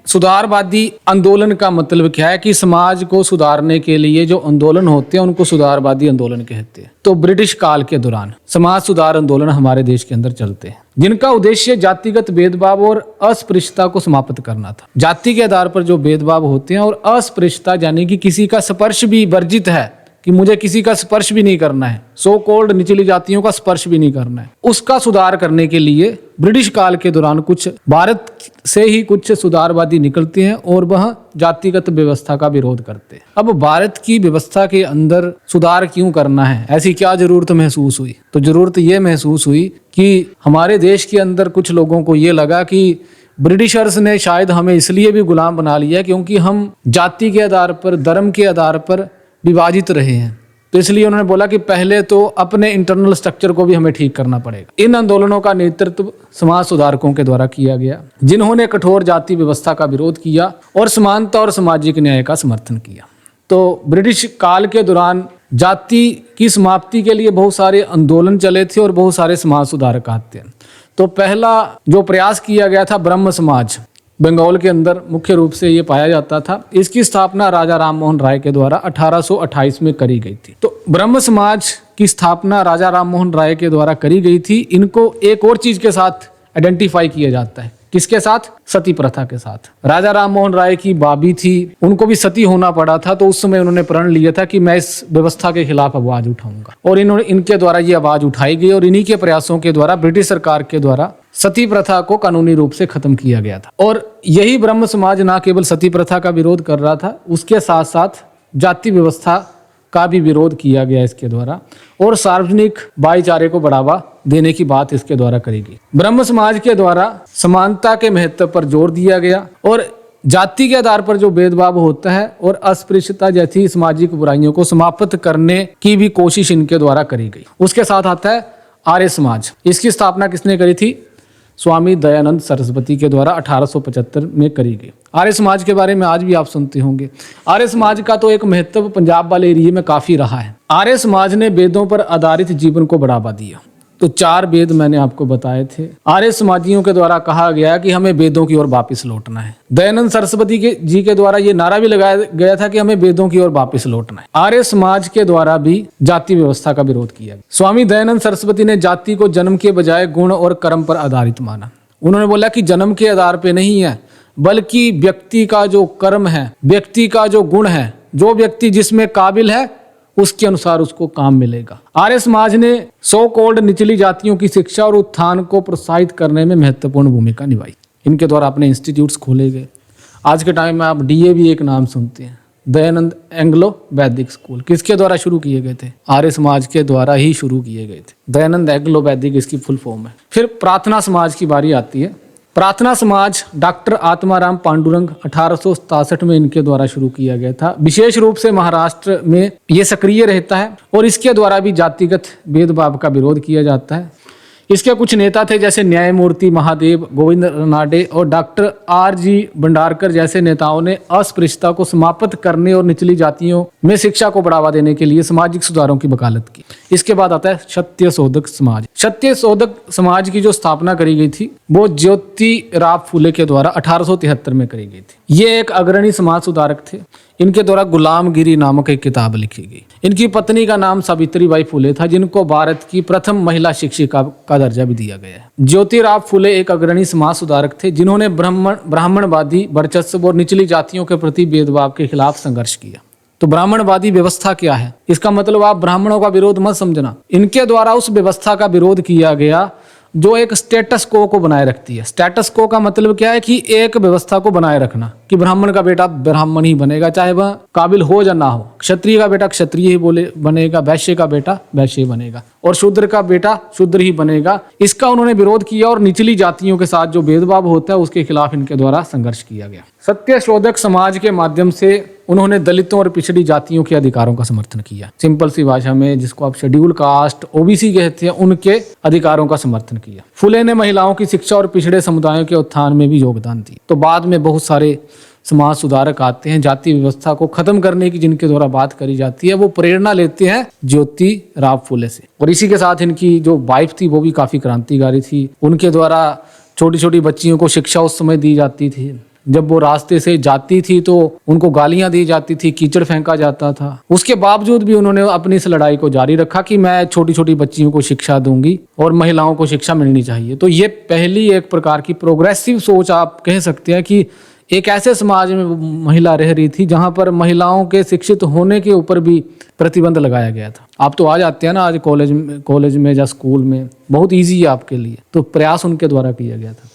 सुधारवादी आंदोलन का मतलब क्या है कि समाज को सुधारने के लिए जो आंदोलन होते हैं उनको सुधारवादी आंदोलन कहते हैं। तो ब्रिटिश काल के दौरान समाज सुधार आंदोलन हमारे देश के अंदर चलते हैं, जिनका उद्देश्य जातिगत भेदभाव और अस्पृश्यता को समाप्त करना था। जाति के आधार पर जो भेदभाव होते हैं और अस्पृश्यता यानी कि किसी का स्पर्श भी वर्जित है, कि मुझे किसी का स्पर्श भी नहीं करना है, सो कॉल्ड निचली जातियों का स्पर्श भी नहीं करना है, उसका सुधार करने के लिए ब्रिटिश काल के दौरान कुछ भारत से ही कुछ सुधारवादी निकलते हैं और वह जातिगत व्यवस्था का विरोध करते हैं। अब भारत की व्यवस्था के अंदर सुधार क्यों करना है, ऐसी क्या जरूरत महसूस हुई? तो जरूरत ये महसूस हुई कि हमारे देश के अंदर कुछ लोगों को ये लगा कि ब्रिटिशर्स ने शायद हमें इसलिए भी गुलाम बना लिया क्योंकि हम जाति के आधार पर, धर्म के आधार पर विभाजित रहे हैं। तो इसलिए उन्होंने बोला कि पहले तो अपने इंटरनल स्ट्रक्चर को भी हमें ठीक करना पड़ेगा। इन आंदोलनों का नेतृत्व समाज सुधारकों के द्वारा किया गया, जिन्होंने कठोर जाति व्यवस्था का विरोध किया और समानता और सामाजिक न्याय का समर्थन किया। तो ब्रिटिश काल के दौरान जाति की समाप्ति के लिए बहुत सारे आंदोलन चले थे और बहुत सारे समाज सुधारक आते हैं। तो पहला जो प्रयास किया गया था ब्रह्म समाज, बंगाल के अंदर मुख्य रूप से ये पाया जाता था। इसकी स्थापना राजा राम मोहन राय के द्वारा 1828 में करी गई थी। तो ब्रह्म समाज की स्थापना राजा राम मोहन राय के द्वारा करी गई थी। इनको एक और चीज के साथ आइडेंटिफाई किया जाता है, किसके साथ? सती प्रथा के साथ। राजा राम मोहन राय की भाभी थी, उनको भी सती होना पड़ा था, तो उस समय उन्होंने प्रण लिया था कि मैं इस व्यवस्था के खिलाफ आवाज उठाऊंगा, और इनके द्वारा ये आवाज उठाई गई और इन्हीं के प्रयासों के द्वारा ब्रिटिश सरकार के द्वारा सती प्रथा को कानूनी रूप से खत्म किया गया था। और यही ब्रह्म समाज न केवल सती प्रथा का विरोध कर रहा था, उसके साथ साथ जाति व्यवस्था का भी विरोध किया गया इसके द्वारा, और सार्वजनिक भाईचारे को बढ़ावा देने की बात इसके द्वारा करी गई। ब्रह्म समाज के द्वारा समानता के महत्व पर जोर दिया गया और जाति के आधार पर जो भेदभाव होता है और अस्पृश्यता जैसी सामाजिक बुराइयों को समाप्त करने की भी कोशिश इनके द्वारा करी गई। उसके साथ आता है आर्य समाज। इसकी स्थापना किसने करी थी? स्वामी दयानंद सरस्वती के द्वारा 1875 में करी गई। आर्य समाज के बारे में आज भी आप सुनते होंगे। आर्य समाज का तो एक महत्व पंजाब वाले एरिया में काफी रहा है। आर्य समाज ने वेदों पर आधारित जीवन को बढ़ावा दिया। तो 4 वेद मैंने आपको बताए थे। आर्य समाजियों के द्वारा कहा गया कि हमें वेदों की ओर वापस लौटना है। दयानंद सरस्वती जी के द्वारा ये नारा भी लगाया गया था कि हमें वेदों की ओर वापस लौटना है। आर्य समाज के द्वारा भी जाति व्यवस्था का विरोध किया गया। स्वामी दयानंद सरस्वती ने जाति को जन्म के बजाय गुण और कर्म पर आधारित माना। उन्होंने बोला कि जन्म के आधार पर नहीं है, बल्कि व्यक्ति का जो कर्म है, व्यक्ति का जो गुण है, जो व्यक्ति जिसमें काबिल है उसके अनुसार उसको काम मिलेगा। आर्य समाज ने सो कॉल्ड निचली जातियों की शिक्षा और उत्थान को प्रोत्साहित करने में महत्वपूर्ण भूमिका निभाई। इनके द्वारा अपने इंस्टीट्यूट्स खोले गए। आज के टाइम में आप डीएवी एक नाम सुनते हैं, दयानंद एंग्लो वैदिक स्कूल। किसके द्वारा शुरू किए गए थे? आर्य समाज के द्वारा ही शुरू किए गए थे। दयानंद एंग्लो वैदिक इसकी फुल फॉर्म है। फिर प्रार्थना समाज की बारी आती है। प्रार्थना समाज डॉक्टर आत्माराम पांडुरंग 1867 में इनके द्वारा शुरू किया गया था। विशेष रूप से महाराष्ट्र में ये सक्रिय रहता है और इसके द्वारा भी जातिगत भेदभाव का विरोध किया जाता है। इसके कुछ नेता थे जैसे न्यायमूर्ति महादेव, गोविंद रनाडे और डॉक्टर आर.जी. भंडारकर जैसे नेताओं ने अस्पृश्यता को समाप्त करने और निचली जातियों में शिक्षा को बढ़ावा देने के लिए सामाजिक सुधारों की वकालत की। इसके बाद आता है सत्यशोधक समाज। सत्यशोधक समाज की जो स्थापना करी गई थी वो ज्योतिराव फुले के द्वारा 1873 में करी गई थी। ये एक अग्रणी समाज सुधारक थे। इनके द्वारा गुलामगिरी नामक एक किताब लिखी गई। इनकी पत्नी का नाम सावित्रीबाई फुले था, जिनको भारत की प्रथम महिला शिक्षिका का दर्जा भी दिया गया है। ज्योतिराव फुले एक अग्रणी समाज सुधारक थे, जिन्होंने ब्राह्मणवादी वर्चस्व और निचली जातियों के प्रति भेदभाव के खिलाफ संघर्ष किया। तो ब्राह्मणवादी व्यवस्था क्या है? इसका मतलब आप ब्राह्मणों का विरोध मत समझना। इनके द्वारा उस व्यवस्था का विरोध किया गया जो एक स्टेटस को बनाए रखती है। स्टेटस को का मतलब क्या है? कि एक व्यवस्था को बनाए रखना कि ब्राह्मण का बेटा ब्राह्मण ही बनेगा, चाहे वह काबिल हो या ना हो। क्षत्रिय का बेटा क्षत्रिय ही बनेगा, वैश्य का बेटा वैश्य ही बनेगा, और शूद्र का बेटा शूद्र ही बनेगा। इसका उन्होंने विरोध किया और निचली जातियों के साथ जो भेदभाव होता है उसके खिलाफ इनके द्वारा संघर्ष किया गया। सत्यशोधक समाज के माध्यम से उन्होंने दलितों और पिछड़ी जातियों के अधिकारों का समर्थन किया। सिंपल सी भाषा में जिसको आप शेड्यूल कास्ट, ओबीसी कहते हैं, उनके अधिकारों का समर्थन किया। फुले ने महिलाओं की शिक्षा और पिछड़े समुदायों के उत्थान में भी योगदान दिया। तो बाद में बहुत सारे समाज सुधारक आते हैं जाति व्यवस्था को खत्म करने की, जिनके द्वारा बात करी जाती है। वो प्रेरणा लेते हैं ज्योतिराव फुले से, और इसी के साथ इनकी जो वाइफ थी वो भी काफी क्रांतिकारी थी। उनके द्वारा छोटी छोटी बच्चियों को शिक्षा उस समय दी जाती थी। जब वो रास्ते से जाती थी तो उनको गालियां दी जाती थी, कीचड़ फेंका जाता था। उसके बावजूद भी उन्होंने अपनी इस लड़ाई को जारी रखा कि मैं छोटी छोटी बच्चियों को शिक्षा दूंगी और महिलाओं को शिक्षा मिलनी चाहिए। तो ये पहली एक प्रकार की प्रोग्रेसिव सोच आप कह सकते हैं कि एक ऐसे समाज में महिला रह रही थी जहां पर महिलाओं के शिक्षित होने के ऊपर भी प्रतिबंध लगाया गया था। आप तो आ जाते हैं ना आज कॉलेज में या स्कूल में, बहुत इजी है आपके लिए, तो प्रयास उनके द्वारा किया गया था।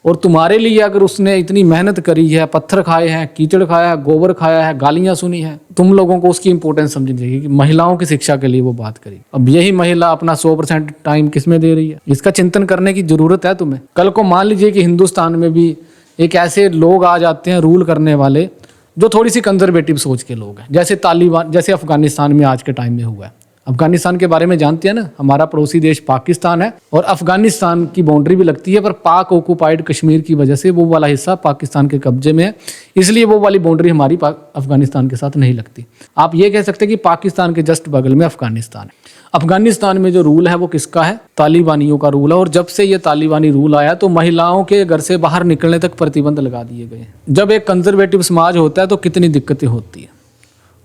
और तुम्हारे लिए अगर उसने इतनी मेहनत करी है, पत्थर खाए हैं, कीचड़ खाया है, गोबर खाया है, गालियां सुनी है, तुम लोगों को उसकी इंपॉर्टेंस समझनी चाहिए कि महिलाओं की शिक्षा के लिए वो बात करी। अब यही महिला अपना 100% टाइम किस में दे रही है, इसका चिंतन करने की जरूरत है तुम्हें। कल को मान लीजिए कि हिंदुस्तान में भी एक ऐसे लोग आ जाते हैं रूल करने वाले जो थोड़ी सी कंजर्वेटिव सोच के लोग हैं, जैसे तालिबान, जैसे अफगानिस्तान में आज के टाइम में हुआ है। अफगानिस्तान के बारे में जानते हैं ना, हमारा पड़ोसी देश पाकिस्तान है और अफगानिस्तान की बाउंड्री भी लगती है, पर पाक ऑक्युपाइड कश्मीर की वजह से वो वाला हिस्सा पाकिस्तान के कब्जे में है, इसलिए वो वाली बाउंड्री हमारी अफगानिस्तान के साथ नहीं लगती। आप ये कह सकते हैं कि पाकिस्तान के जस्ट बगल में अफगानिस्तान है। अफगानिस्तान में जो रूल है वो किसका है? तालिबानियों का रूल है। और जब से ये तालिबानी रूल आया तो महिलाओं के घर से बाहर निकलने तक प्रतिबंध लगा दिए गए। जब एक कंजर्वेटिव समाज होता है तो कितनी दिक्कतें होती है।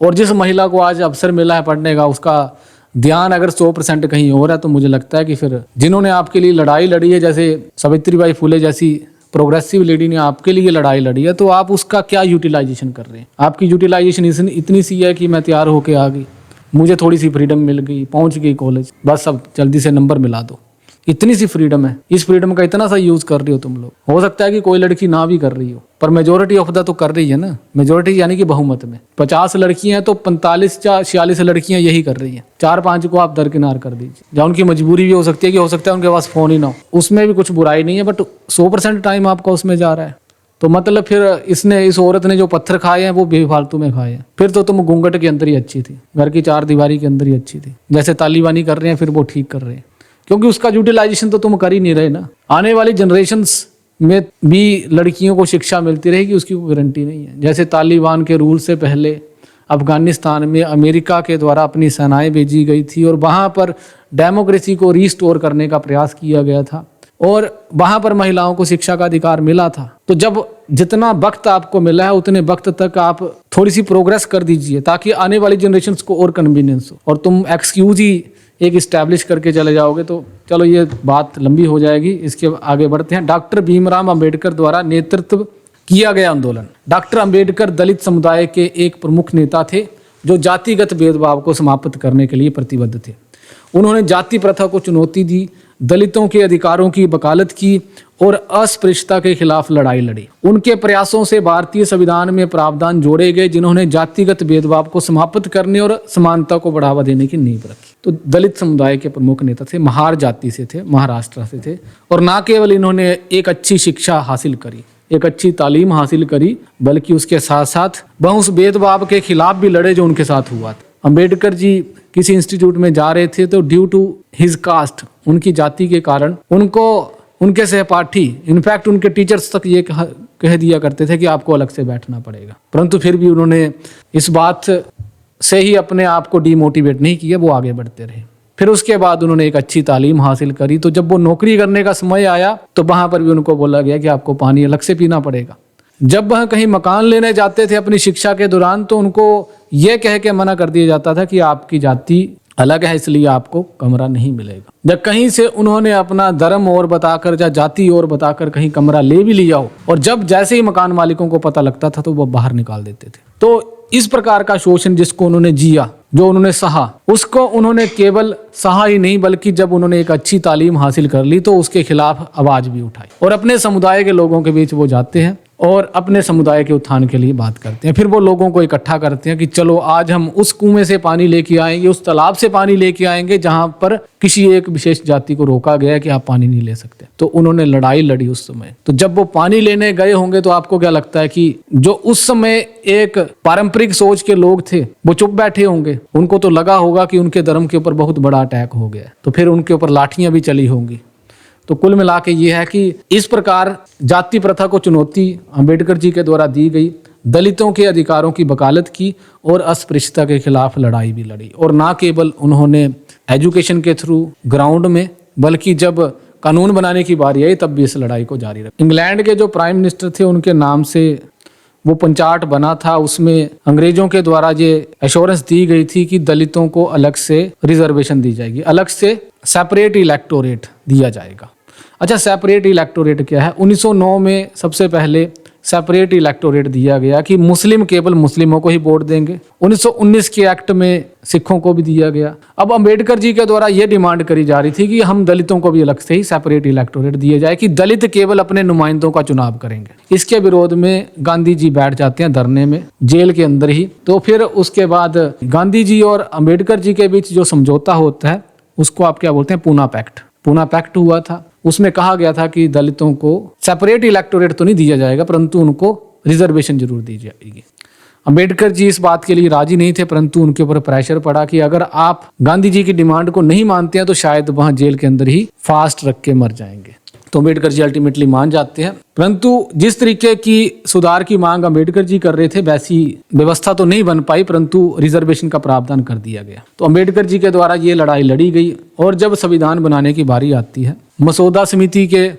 और जिस महिला को आज अवसर मिला है पढ़ने का, उसका ध्यान अगर 100% कहीं और है, तो मुझे लगता है कि फिर जिन्होंने आपके लिए लड़ाई लड़ी है, जैसे सावित्रीबाई फुले जैसी प्रोग्रेसिव लेडी ने आपके लिए लड़ाई लड़ी है, तो आप उसका क्या यूटिलाइजेशन कर रहे हैं? आपकी यूटिलाइजेशन इतनी सी है कि मैं तैयार होके आ गई, मुझे थोड़ी सी फ्रीडम मिल गई, पहुंच गई कॉलेज, बस अब जल्दी से नंबर मिला दो, इतनी सी फ्रीडम है। इस फ्रीडम का इतना सा यूज कर रही हो तुम लोग। हो सकता है कि कोई लड़की ना भी कर रही हो, पर मेजोरिटी ऑफ द तो कर रही है ना। मेजोरिटी यानी कि बहुमत में 50 लड़कियां हैं तो 45 या 46 लड़कियां यही कर रही हैं। 4-5 को आप दरकिनार कर दीजिए। या उनकी मजबूरी भी हो सकती है कि हो सकता है उनके पास फोन ही ना हो, उसमें भी कुछ बुराई नहीं है, बट 100% टाइम आपका उसमें जा रहा है। तो मतलब फिर इस औरत ने जो पत्थर खाए हैं वो बेफालतू में खाए हैं। फिर तो तुम घूंघट के अंदर ही अच्छी थी, घर की 4 दीवारी के अंदर ही अच्छी थी। जैसे तालिबानी कर रहे हैं फिर वो ठीक कर रहे हैं, क्योंकि उसका यूटिलाइजेशन तो तुम कर ही नहीं रहे ना। आने वाली जनरेशन्स में भी लड़कियों को शिक्षा मिलती रहेगी, उसकी कोई गारंटी नहीं है। जैसे तालिबान के रूल से पहले अफगानिस्तान में अमेरिका के द्वारा अपनी सेनाएं भेजी गई थी और वहां पर डेमोक्रेसी को रिस्टोर करने का प्रयास किया गया था और वहां पर महिलाओं को शिक्षा का अधिकार मिला था। तो जब जितना वक्त आपको मिला है उतने वक्त तक आप थोड़ी सी प्रोग्रेस कर दीजिए, ताकि आने वाली जनरेशन्स को और कन्वीनियंस हो। और तुम एक्सक्यूज ही एक इस्टेब्लिश करके चले जाओगे तो चलो ये बात लंबी हो जाएगी, इसके आगे बढ़ते हैं। डॉक्टर भीमराव अंबेडकर द्वारा नेतृत्व किया गया आंदोलन। डॉक्टर अंबेडकर दलित समुदाय के एक प्रमुख नेता थे जो जातिगत भेदभाव को समाप्त करने के लिए प्रतिबद्ध थे। उन्होंने जाति प्रथा को चुनौती दी, दलितों के अधिकारों की वकालत की और अस्पृश्यता के खिलाफ लड़ाई लड़ी। उनके प्रयासों से भारतीय संविधान में प्रावधान जोड़े गए जिन्होंने जातिगत भेदभाव को समाप्त करने और समानता को बढ़ावा देने की नींव रखी। तो दलित समुदाय के प्रमुख नेता थे, महार जाति से थे, महाराष्ट्र से थे। और ना केवल इन्होंने एक अच्छी शिक्षा हासिल करी, एक अच्छी तालीम हासिल करी, बल्कि उसके साथ साथ वह उस भेदभाव के खिलाफ भी लड़े जो उनके साथ हुआ था। अंबेडकर जी किसी इंस्टीट्यूट में जा रहे थे तो ड्यू टू हिज कास्ट, उनकी जाति के कारण उनको उनके सहपाठी, इनफैक्ट उनके टीचर्स तक ये कह दिया करते थे कि आपको अलग से बैठना पड़ेगा। परंतु फिर भी उन्होंने इस बात से ही अपने आप को डीमोटिवेट नहीं किया, वो आगे बढ़ते रहे। फिर उसके बाद उन्होंने एक अच्छी तालीम हासिल करी। तो जब वो नौकरी करने का समय आया तो वहां पर भी उनको बोला गया कि आपको पानी अलग से पीना पड़ेगा। जब वह कहीं मकान लेने जाते थे अपनी शिक्षा के दौरान तो उनको यह कह के मना कर दिया जाता था कि आपकी जाति अलग है इसलिए आपको कमरा नहीं मिलेगा। जब कहीं से उन्होंने अपना धर्म और बताकर या जाति और बताकर कहीं कमरा ले भी लिया हो और जब जैसे ही मकान मालिकों को पता लगता था तो वो बाहर निकाल देते थे। तो इस प्रकार का शोषण जिसको उन्होंने जिया, जो उन्होंने सहा, उसको उन्होंने केवल सहा ही नहीं बल्कि जब उन्होंने एक अच्छी तालीम हासिल कर ली तो उसके खिलाफ आवाज भी उठाई। और अपने समुदाय के लोगों के बीच वो जाते हैं और अपने समुदाय के उत्थान के लिए बात करते हैं। फिर वो लोगों को इकट्ठा करते हैं कि चलो आज हम उस कुएं से पानी लेके आएंगे, उस तालाब से पानी लेके आएंगे जहां पर किसी एक विशेष जाति को रोका गया कि आप पानी नहीं ले सकते। तो उन्होंने लड़ाई लड़ी उस समय। तो जब वो पानी लेने गए होंगे तो आपको क्या लगता है कि जो उस समय एक पारंपरिक सोच के लोग थे वो चुप बैठे होंगे? उनको तो लगा होगा कि उनके धर्म के ऊपर बहुत बड़ा अटैक हो गया, तो फिर उनके ऊपर लाठियां भी चली होंगी। तो कुल मिला के ये है कि इस प्रकार जाति प्रथा को चुनौती अंबेडकर जी के द्वारा दी गई, दलितों के अधिकारों की वकालत की और अस्पृश्यता के खिलाफ लड़ाई भी लड़ी। और ना केवल उन्होंने एजुकेशन के थ्रू ग्राउंड में, बल्कि जब कानून बनाने की बारी आई तब भी इस लड़ाई को जारी रखा। इंग्लैंड के जो प्राइम मिनिस्टर थे उनके नाम से वो पंचाट बना था, उसमें अंग्रेजों के द्वारा ये एश्योरेंस दी गई थी कि दलितों को अलग से रिजर्वेशन दी जाएगी, अलग से सेपरेट इलेक्टोरेट दिया जाएगा। अच्छा, सेपरेट इलेक्टोरेट क्या है? 1909 में सबसे पहले सेपरेट इलेक्टोरेट दिया गया कि मुस्लिम केवल मुस्लिमों को ही वोट देंगे। 1919 के एक्ट में सिखों को भी दिया गया। अब अंबेडकर जी के द्वारा यह डिमांड करी जा रही थी कि हम दलितों को भी अलग से ही सेपरेट इलेक्टोरेट दिए जाए, कि दलित केवल अपने नुमाइंदों का चुनाव करेंगे। इसके विरोध में गांधी जी बैठ जाते हैं धरने में, जेल के अंदर ही। तो फिर उसके बाद गांधी जी और अंबेडकर जी के बीच जो समझौता होता है उसको आप क्या बोलते हैं? पूना पैक्ट। पूना पैक्ट हुआ था। उसमें कहा गया था कि दलितों को सेपरेट इलेक्टोरेट तो नहीं दिया जाएगा, परंतु उनको रिजर्वेशन जरूर दी जाएगी। अंबेडकर जी इस बात के लिए राजी नहीं थे, परंतु उनके ऊपर प्रेशर पड़ा कि अगर आप गांधी जी की डिमांड को नहीं मानते हैं तो शायद वहां जेल के अंदर ही फास्ट रख के मर जाएंगे। तो अंबेडकर जी अल्टीमेटली मान जाते हैं, परंतु जिस तरीके की सुधार की मांग अंबेडकर जी कर रहे थे वैसी व्यवस्था तो नहीं बन पाई, परंतु रिजर्वेशन का प्रावधान कर दिया गया। तो अंबेडकर जी के द्वारा ये लड़ाई लड़ी गई। और जब संविधान बनाने की बारी आती है, मसौदा समिति के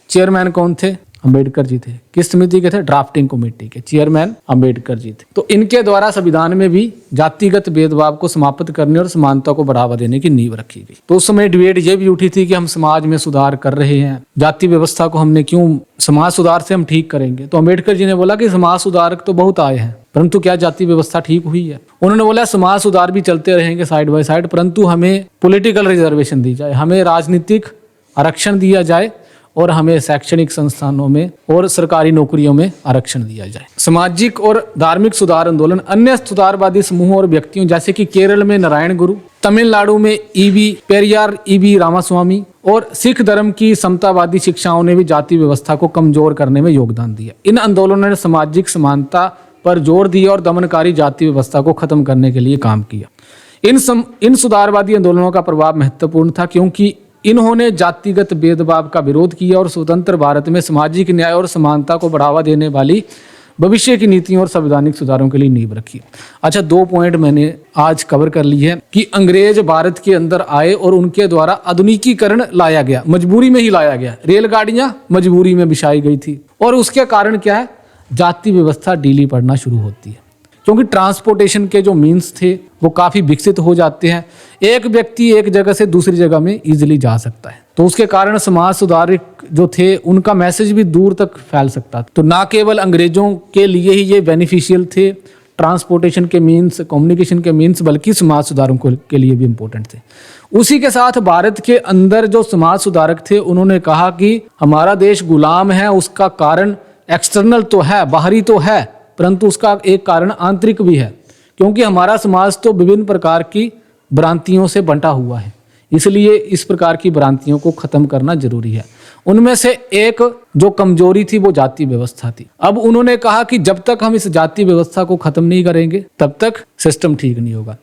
चेयरमैन कौन थे? अंबेडकर जी थे। किस समिति के थे? ड्राफ्टिंग कमेटी के चेयरमैन अंबेडकर जी थे। तो इनके द्वारा संविधान में भी जातिगत भेदभाव को समाप्त करने और समानता को बढ़ावा देने की नींव रखी गई। तो उस समय डिबेट ये भी उठी थी कि हम समाज में सुधार कर रहे हैं, जाति व्यवस्था को हमने क्यों, समाज सुधार से हम ठीक करेंगे। तो अंबेडकर जी ने बोला कि समाज सुधारक तो बहुत आए हैं, परंतु क्या जाति व्यवस्था ठीक हुई है? उन्होंने बोला समाज सुधार भी चलते रहेंगे साइड बाय साइड, परंतु हमें पॉलिटिकल रिजर्वेशन दी जाए, हमें राजनीतिक आरक्षण दिया जाए और हमें शैक्षणिक संस्थानों में और सरकारी नौकरियों में आरक्षण दिया जाए। सामाजिक और धार्मिक सुधार आंदोलन अन्य सुधारवादी समूहों और व्यक्तियों जैसे कि केरल में नारायण गुरु, तमिलनाडु में ईवी पेरियार, ईवी रामास्वामी और सिख धर्म की समतावादी शिक्षाओं ने भी जाति व्यवस्था को कमजोर करने में योगदान दिया। इन आंदोलनों ने सामाजिक समानता पर जोर दिया और दमनकारी जाति व्यवस्था को खत्म करने के लिए काम किया। इन सुधारवादी आंदोलनों का प्रभाव महत्वपूर्ण था क्योंकि इन्होंने जातिगत भेदभाव का विरोध किया और स्वतंत्र भारत में सामाजिक न्याय और समानता को बढ़ावा देने वाली भविष्य की नीतियों और संवैधानिक सुधारों के लिए नींव रखी। अच्छा, 2 पॉइंट मैंने आज कवर कर ली है कि अंग्रेज भारत के अंदर आए और उनके द्वारा आधुनिकीकरण लाया गया, मजबूरी में ही लाया गया। रेलगाड़ियां मजबूरी में बिछाई गई थी और उसके कारण क्या है? जाति व्यवस्था ढीली पड़ना शुरू होती है, क्योंकि ट्रांसपोर्टेशन के जो मीन्स थे वो काफ़ी विकसित हो जाते हैं। एक व्यक्ति एक जगह से दूसरी जगह में इजीली जा सकता है, तो उसके कारण समाज सुधारक जो थे उनका मैसेज भी दूर तक फैल सकता था। तो ना केवल अंग्रेजों के लिए ही ये बेनिफिशियल थे ट्रांसपोर्टेशन के मीन्स, कम्युनिकेशन के मीन्स, बल्कि समाज सुधारकों के लिए भी इम्पोर्टेंट थे। उसी के साथ भारत के अंदर जो समाज सुधारक थे उन्होंने कहा कि हमारा देश गुलाम है, उसका कारण एक्सटर्नल तो है, बाहरी तो है, परंतु उसका एक कारण आंतरिक भी है, क्योंकि हमारा समाज तो विभिन्न प्रकार की भ्रांतियों से बंटा हुआ है। इसलिए इस प्रकार की भ्रांतियों को खत्म करना जरूरी है। उनमें से एक जो कमजोरी थी वो जाति व्यवस्था थी। अब उन्होंने कहा कि जब तक हम इस जाति व्यवस्था को खत्म नहीं करेंगे तब तक सिस्टम ठीक नहीं होगा।